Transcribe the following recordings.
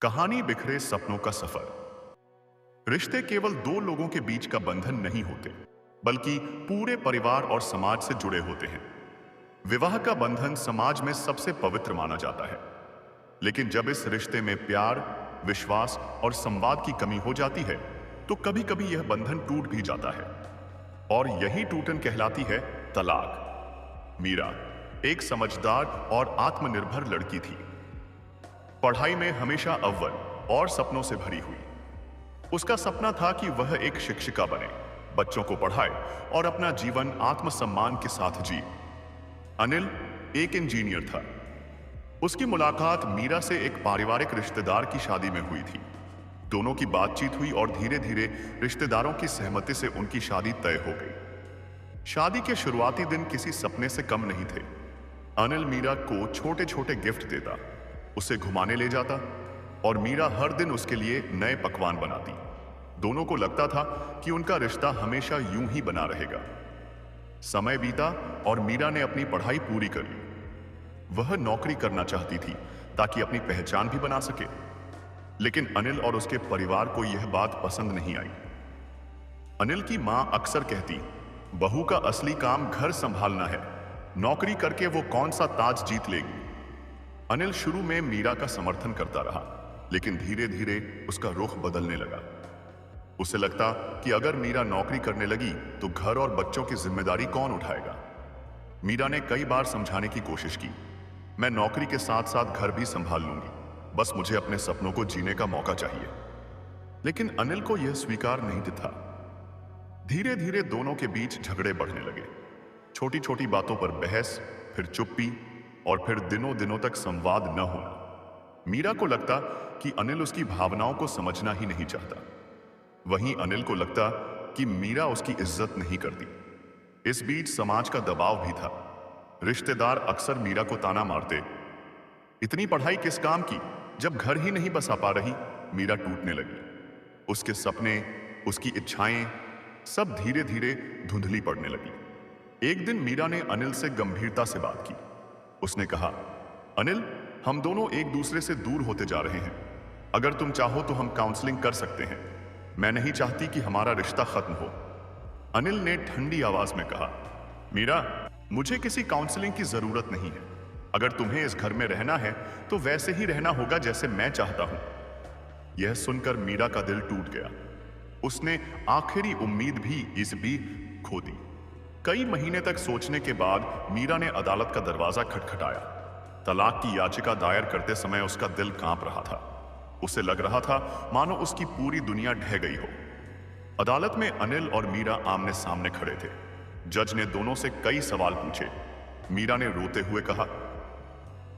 कहानी बिखरे सपनों का सफर। रिश्ते केवल दो लोगों के बीच का बंधन नहीं होते, बल्कि पूरे परिवार और समाज से जुड़े होते हैं। विवाह का बंधन समाज में सबसे पवित्र माना जाता है, लेकिन जब इस रिश्ते में प्यार, विश्वास और संवाद की कमी हो जाती है, तो कभी-कभी यह बंधन टूट भी जाता है। और यही टूटन कहलाती है तलाक। मीरा एक समझदार और आत्मनिर्भर लड़की थी। पढ़ाई में हमेशा अव्वल और सपनों से भरी हुई। उसका सपना था कि वह एक शिक्षिका बने, बच्चों को पढ़ाए और अपना जीवन आत्मसम्मान के साथ जिए। अनिल एक इंजीनियर था। उसकी मुलाकात मीरा से एक पारिवारिक रिश्तेदार की शादी में हुई थी। दोनों की बातचीत हुई और धीरे धीरे रिश्तेदारों की सहमति से उनकी शादी तय हो गई। शादी के शुरुआती दिन किसी सपने से कम नहीं थे। अनिल मीरा को छोटे छोटे गिफ्ट देता, उसे घुमाने ले जाता और मीरा हर दिन उसके लिए नए पकवान बनाती। दोनों को लगता था कि उनका रिश्ता हमेशा यूं ही बना रहेगा। समय बीता और मीरा ने अपनी पढ़ाई पूरी कर ली। वह नौकरी करना चाहती थी ताकि अपनी पहचान भी बना सके, लेकिन अनिल और उसके परिवार को यह बात पसंद नहीं आई। अनिल की मां अक्सर कहती, बहू का असली काम घर संभालना है, नौकरी करके वो कौन सा ताज जीत लेगी। अनिल शुरू में मीरा का समर्थन करता रहा, लेकिन धीरे धीरे उसका रुख बदलने लगा। उसे लगता कि अगर मीरा नौकरी करने लगी तो घर और बच्चों की जिम्मेदारी कौन उठाएगा। मीरा ने कई बार समझाने की कोशिश की, मैं नौकरी के साथ साथ घर भी संभाल लूंगी, बस मुझे अपने सपनों को जीने का मौका चाहिए। लेकिन अनिल को यह स्वीकार नहीं था। धीरे धीरे दोनों के बीच झगड़े बढ़ने लगे। छोटी छोटी बातों पर बहस, फिर चुप्पी और फिर दिनों दिनों तक संवाद न होना। मीरा को लगता कि अनिल उसकी भावनाओं को समझना ही नहीं चाहता। वहीं अनिल को लगता कि मीरा उसकी इज्जत नहीं करती। इस बीच समाज का दबाव भी था। रिश्तेदार अक्सर मीरा को ताना मारते, इतनी पढ़ाई किस काम की, जब घर ही नहीं बसा पा रही। मीरा टूटने लगी। उसके सपने, उसकी इच्छाएं सब धीरे धीरे धुंधली पड़ने लगी। एक दिन मीरा ने अनिल से गंभीरता से बात की। उसने कहा, अनिल, हम दोनों एक दूसरे से दूर होते जा रहे हैं। अगर तुम चाहो तो हम काउंसलिंग कर सकते हैं। मैं नहीं चाहती कि हमारा रिश्ता खत्म हो। अनिल ने ठंडी आवाज में कहा, मीरा, मुझे किसी काउंसलिंग की जरूरत नहीं है। अगर तुम्हें इस घर में रहना है तो वैसे ही रहना होगा जैसे मैं चाहता हूं। यह सुनकर मीरा का दिल टूट गया। उसने आखिरी उम्मीद भी इस बीच खो दी। कई महीने तक सोचने के बाद मीरा ने अदालत का दरवाजा खटखटाया। तलाक की याचिका दायर करते समय उसका दिल कांप रहा था। उसे लग रहा था मानो उसकी पूरी दुनिया ढह गई हो। अदालत में अनिल और मीरा आमने सामने खड़े थे। जज ने दोनों से कई सवाल पूछे। मीरा ने रोते हुए कहा,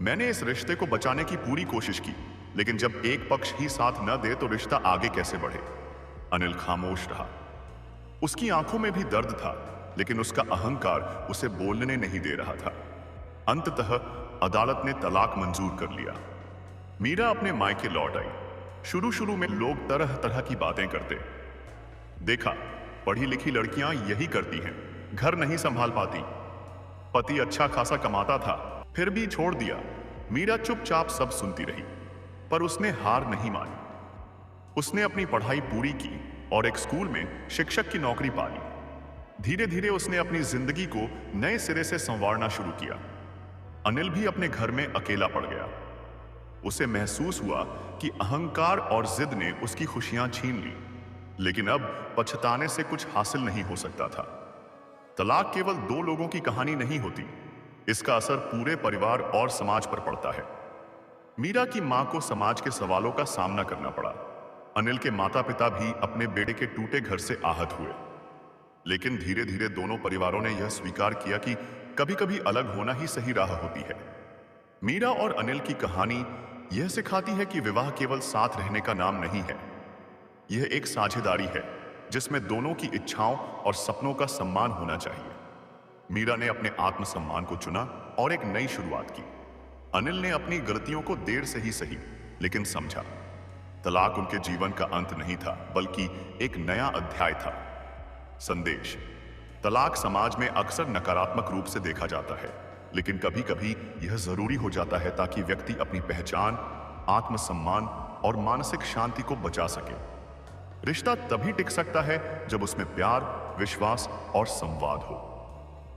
मैंने इस रिश्ते को बचाने की पूरी कोशिश की, लेकिन जब एक पक्ष ही साथ न दे तो रिश्ता आगे कैसे बढ़े। अनिल खामोश रहा। उसकी आंखों में भी दर्द था, लेकिन उसका अहंकार उसे बोलने नहीं दे रहा था। अंततः अदालत ने तलाक मंजूर कर लिया। मीरा अपने मायके लौट आई। शुरू शुरू में लोग तरह तरह की बातें करते। देखा, पढ़ी लिखी लड़कियां यही करती हैं, घर नहीं संभाल पाती। पति अच्छा खासा कमाता था, फिर भी छोड़ दिया। मीरा चुपचाप सब सुनती रही, पर उसने हार नहीं मानी। उसने अपनी पढ़ाई पूरी की और एक स्कूल में शिक्षक की नौकरी पा ली। धीरे धीरे उसने अपनी जिंदगी को नए सिरे से संवारना शुरू किया। अनिल भी अपने घर में अकेला पड़ गया। उसे महसूस हुआ कि अहंकार और जिद ने उसकी खुशियां छीन ली, लेकिन अब पछताने से कुछ हासिल नहीं हो सकता था। तलाक केवल दो लोगों की कहानी नहीं होती, इसका असर पूरे परिवार और समाज पर पड़ता है। मीरा की मां को समाज के सवालों का सामना करना पड़ा। अनिल के माता पिता भी अपने बेटे के टूटे घर से आहत हुए। लेकिन धीरे धीरे दोनों परिवारों ने यह स्वीकार किया कि कभी कभी अलग होना ही सही राह होती है। मीरा और अनिल की कहानी यह सिखाती है कि विवाह केवल साथ रहने का नाम नहीं है। यह एक साझेदारी है जिसमें दोनों की इच्छाओं और सपनों का सम्मान होना चाहिए। मीरा ने अपने आत्मसम्मान को चुना और एक नई शुरुआत की। अनिल ने अपनी गलतियों को देर से ही सही, लेकिन समझा। तलाक उनके जीवन का अंत नहीं था, बल्कि एक नया अध्याय था। संदेश: तलाक समाज में अक्सर नकारात्मक रूप से देखा जाता है, लेकिन कभी कभी यह जरूरी हो जाता है ताकि व्यक्ति अपनी पहचान, आत्मसम्मान और मानसिक शांति को बचा सके। रिश्ता तभी टिक सकता है जब उसमें प्यार, विश्वास और संवाद हो।